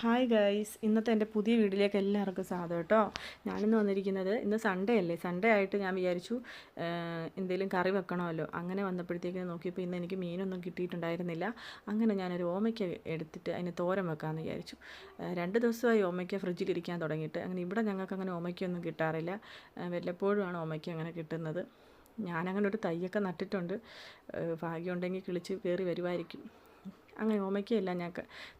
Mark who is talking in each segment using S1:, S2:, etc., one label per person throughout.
S1: Hi guys, ഇന്നത്തെ എൻ്റെ പുതിയ വീഡിയോയിലേക്ക് എല്ലാവർക്കും സ്വാഗതം കേട്ടോ. ഞാനിന്ന് വന്നിരിക്കുന്നത്, ഇന്ന് സൺഡേ അല്ലേ, സൺഡേ ആയിട്ട് ഞാൻ വിചാരിച്ചു എന്തെങ്കിലും കറി വെക്കണമല്ലോ. അങ്ങനെ വന്നപ്പോഴത്തേക്ക് നോക്കിയപ്പോൾ ഇന്ന് എനിക്ക് മീനൊന്നും കിട്ടിയിട്ടുണ്ടായിരുന്നില്ല. അങ്ങനെ ഞാനൊരു ഓമയ്ക്ക എടുത്തിട്ട് അതിന് തോരൻ വെക്കാമെന്ന് വിചാരിച്ചു. 2 ദിവസമായി ഓമയ്ക്ക ഫ്രിഡ്ജിലിരിക്കാൻ തുടങ്ങിയിട്ട്. അങ്ങനെ ഇവിടെ ഞങ്ങൾക്ക് അങ്ങനെ ഓമയ്ക്കൊന്നും കിട്ടാറില്ല, വല്ലപ്പോഴുമാണ് ഓമയ്ക്ക അങ്ങനെ കിട്ടുന്നത്. ഞാനങ്ങനെ ഒരു തൈയൊക്കെ നട്ടിട്ടുണ്ട്, ഭാഗ്യമുണ്ടെങ്കിൽ കിളിച്ച് കയറി വരുമായിരിക്കും. അങ്ങനെ ഓമയ്ക്കയെല്ലാം ഞാൻ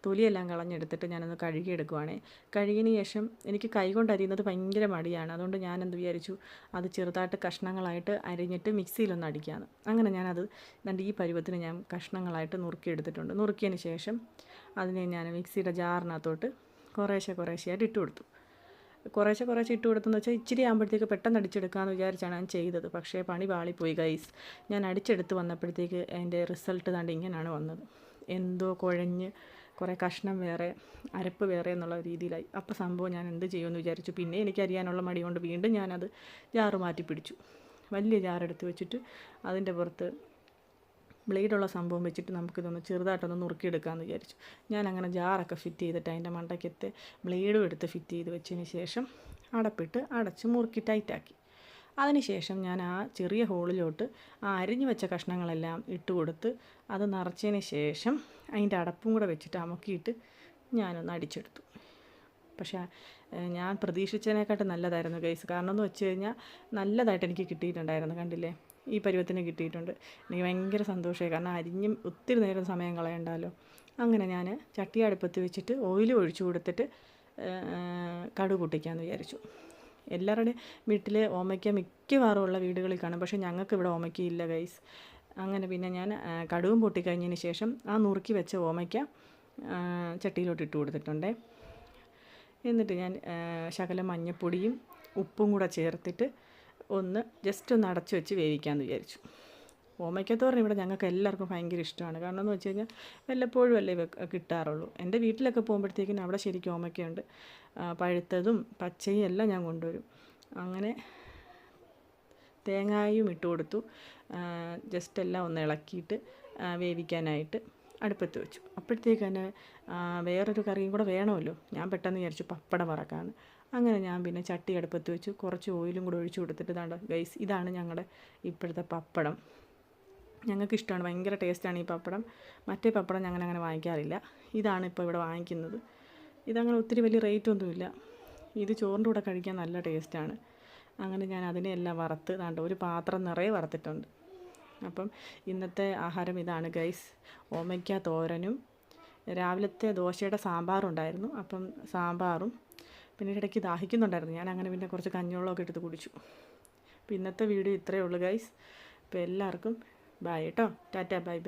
S1: തൊലിയെല്ലാം കളഞ്ഞെടുത്തിട്ട് ഞാനൊന്ന് കഴുകിയെടുക്കുവാണേ. കഴുകിയതിന് ശേഷം എനിക്ക് കൈകൊണ്ട് അരിയുന്നത് ഭയങ്കര മടിയാണ്. അതുകൊണ്ട് ഞാനെന്ത് വിചാരിച്ചു, അത് ചെറുതായിട്ട് കഷ്ണങ്ങളായിട്ട് അരിഞ്ഞിട്ട് മിക്സിയിലൊന്ന് അടിക്കാമെന്ന്. അങ്ങനെ ഞാനത് ഈ പരുവത്തിന് ഞാൻ കഷ്ണങ്ങളായിട്ട് നുറുക്കിയെടുത്തിട്ടുണ്ട്. നുറുക്കിയതിന് ശേഷം അതിനെ ഞാൻ മിക്സിയുടെ ജാറിനകത്തോട്ട് കുറേശ്ശെയായിട്ട് ഇട്ട് കൊടുത്തു. കുറേശ്ശെ ഇട്ട് കൊടുത്തെന്ന് വെച്ചാൽ ഇച്ചിരി ആകുമ്പോഴത്തേക്ക് പെട്ടെന്ന് അടിച്ചെടുക്കാമെന്ന് വിചാരിച്ചാണ് ഞാൻ ചെയ്തത്. പക്ഷേ പണി പാളിപ്പോയി ഗൈസ്. ഞാൻ അടിച്ചെടുത്ത് വന്നപ്പോഴത്തേക്ക് അതിൻ്റെ റിസൾട്ട് ദാണ്ട് ഇങ്ങനെയാണ് വന്നത്. എന്തോ കുഴഞ്ഞ് കുറേ കഷ്ണം വേറെ അരപ്പ് വേറെ എന്നുള്ള രീതിയിലായി. അപ്പോൾ സംഭവം ഞാൻ എന്ത് ചെയ്യുമെന്ന് വിചാരിച്ചു. പിന്നെ എനിക്ക് അരിയാനുള്ള മടി കൊണ്ട് വീണ്ടും ഞാനത് ജാറ് മാറ്റി പിടിച്ചു. വലിയ ജാറെടുത്ത് വെച്ചിട്ട് അതിൻ്റെ പുറത്ത് ബ്ലേഡുള്ള സംഭവം വെച്ചിട്ട് നമുക്കിതൊന്ന് ചെറുതായിട്ടൊന്ന് നുറുക്കിയെടുക്കാമെന്ന് വിചാരിച്ചു. ഞാൻ അങ്ങനെ ജാറൊക്കെ ഫിറ്റ് ചെയ്തിട്ട് അതിൻ്റെ മണ്ടയ്ക്കത്തെ ബ്ലേഡും എടുത്ത് ഫിറ്റ് ചെയ്ത് വെച്ചതിന് ശേഷം അടപ്പിട്ട് അടച്ച് മുറുക്കി ടൈറ്റാക്കി. അതിനുശേഷം ഞാൻ ആ ചെറിയ ഹോളിലോട്ട് ആ അരിഞ്ഞു വെച്ച കഷ്ണങ്ങളെല്ലാം ഇട്ട് കൊടുത്ത് അത് നിറച്ചതിന് ശേഷം അതിൻ്റെ അടപ്പും കൂടെ വെച്ചിട്ട് അമുക്കിയിട്ട് ഞാനൊന്ന് അടിച്ചെടുത്തു. പക്ഷേ ഞാൻ പ്രതീക്ഷിച്ചതിനെക്കാട്ടും നല്ലതായിരുന്നു ഗൈസ്. കാരണം എന്ന് വെച്ച് കഴിഞ്ഞാൽ നല്ലതായിട്ട് എനിക്ക് കിട്ടിയിട്ടുണ്ടായിരുന്നു. കണ്ടില്ലേ, ഈ പരുവത്തിന് കിട്ടിയിട്ടുണ്ട്. എനിക്ക് ഭയങ്കര സന്തോഷമായി, കാരണം അരിഞ്ഞും ഒത്തിരി നേരം സമയം കളയണ്ടല്ലോ. അങ്ങനെ ഞാൻ ചട്ടി അടുപ്പത്ത് വെച്ചിട്ട് ഓയിൽ ഒഴിച്ചു കൊടുത്തിട്ട് കടുക് പൊട്ടിക്കാമെന്ന് വിചാരിച്ചു. എല്ലാവരുടെയും വീട്ടിൽ ഓമയ്ക്ക മിക്കവാറും ഉള്ള വീടുകളിൽ കാണും, പക്ഷേ ഞങ്ങൾക്ക് ഇവിടെ ഓമയ്ക്ക ഇല്ല ഗൈസ്. അങ്ങനെ പിന്നെ ഞാൻ കടുകും പൊട്ടിക്കഴിഞ്ഞതിന് ശേഷം ആ നുറുക്കി വെച്ച ഓമയ്ക്ക ചട്ടിയിലോട്ട് ഇട്ട് കൊടുത്തിട്ടുണ്ട്. എന്നിട്ട് ഞാൻ ശകലം മഞ്ഞൾപ്പൊടിയും ഉപ്പും കൂടെ ചേർത്തിട്ട് ജസ്റ്റ് ഒന്ന് അടച്ചു വെച്ച് വേവിക്കാമെന്ന് വിചാരിച്ചു. ഓമയ്ക്കത്തോരൻ ഇവിടെ ഞങ്ങൾക്ക് എല്ലാവർക്കും ഭയങ്കര ഇഷ്ടമാണ്. കാരണം എന്ന് വെച്ച് കഴിഞ്ഞാൽ വല്ലപ്പോഴും അല്ലേ കിട്ടാറുള്ളൂ. എൻ്റെ വീട്ടിലൊക്കെ പോകുമ്പോഴത്തേക്കിനും അവിടെ ശരിക്കും ഓമയ്ക്കയുണ്ട്, പഴുത്തതും പച്ചയും എല്ലാം ഞാൻ കൊണ്ടുവരും. അങ്ങനെ തേങ്ങായും ഇട്ട് കൊടുത്തു. ജസ്റ്റ് എല്ലാം ഒന്ന് ഇളക്കിയിട്ട് വേവിക്കാനായിട്ട് അടുപ്പത്ത് വെച്ചു. അപ്പോഴത്തേക്ക് തന്നെ വേറൊരു കറിയും കൂടെ വേണമല്ലോ. ഞാൻ പെട്ടെന്ന് വിചാരിച്ചു പപ്പടം വറക്കാമെന്ന്. അങ്ങനെ ഞാൻ പിന്നെ ചട്ടി അടുപ്പത്ത് വെച്ചു, കുറച്ച് ഓയിലും കൂടെ ഒഴിച്ചു കൊടുത്തിട്ട് ഇതാണ്ട് ഗൈസ്, ഇതാണ് ഞങ്ങളുടെ ഇപ്പോഴത്തെ പപ്പടം. ഞങ്ങൾക്ക് ഇഷ്ടമാണ്, ഭയങ്കര ടേസ്റ്റാണ് ഈ പപ്പടം. മറ്റേ പപ്പടം ഞങ്ങൾ അങ്ങനെ വാങ്ങിക്കാറില്ല, ഇതാണ് ഇപ്പോൾ ഇവിടെ വാങ്ങിക്കുന്നത്. ഇതങ്ങനെ ഒത്തിരി വലിയ റേറ്റൊന്നുമില്ല. ഇത് ചോറിൻ്റെ കൂടെ കഴിക്കാൻ നല്ല ടേസ്റ്റാണ്. അങ്ങനെ ഞാൻ അതിനെയെല്ലാം വറുത്ത് ഒരു പാത്രം നിറയെ വറുത്തിട്ടുണ്ട്. അപ്പം ഇന്നത്തെ ആഹാരം ഇതാണ് ഗൈസ്, ഓമയ്ക്ക തോരനും രാവിലത്തെ ദോശയുടെ സാമ്പാറുണ്ടായിരുന്നു. അപ്പം സാമ്പാറും പിന്നെ ഇടയ്ക്ക് ദാഹിക്കുന്നുണ്ടായിരുന്നു, ഞാൻ അങ്ങനെ പിന്നെ കുറച്ച് കഞ്ഞിവെള്ളമൊക്കെ എടുത്ത് കുടിച്ചു. അപ്പോൾ ഇന്നത്തെ വീഡിയോ ഇത്രയേ ഉള്ളൂ ഗൈസ്. അപ്പോൾ എല്ലാവർക്കും ബൈ കേട്ടോ, ടാറ്റ, ബൈ ബൈ.